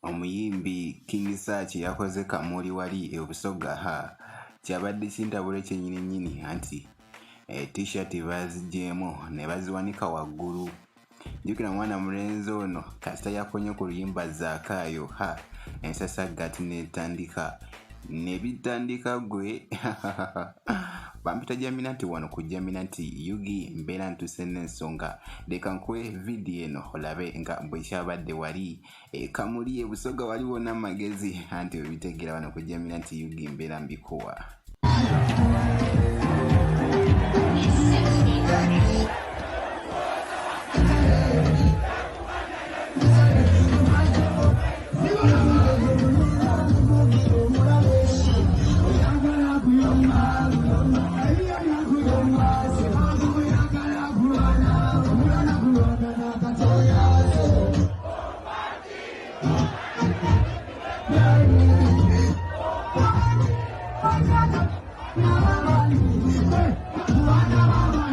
omuyimbi King Saha yakoze kamuli wali e Busoga ha kyabadde kintabula kyennyini anti t-shirt bazigyemu ne baziwanika waggulu. Jjukira mwana mulenzi ono kasita yakonye ku luyimba zakayo ha ensasagati netandika nebitandika gwe bampita Nutty wano ku Nutty yugi mbeera ntuse n'ensonga leka nkwe vidiyo eno olabe nga bwe kyabadde wali kamuli e Busoga waliwo n'amagezi anti webitegera wano ku Nutty yugi mbeera mbikuwa. Hey!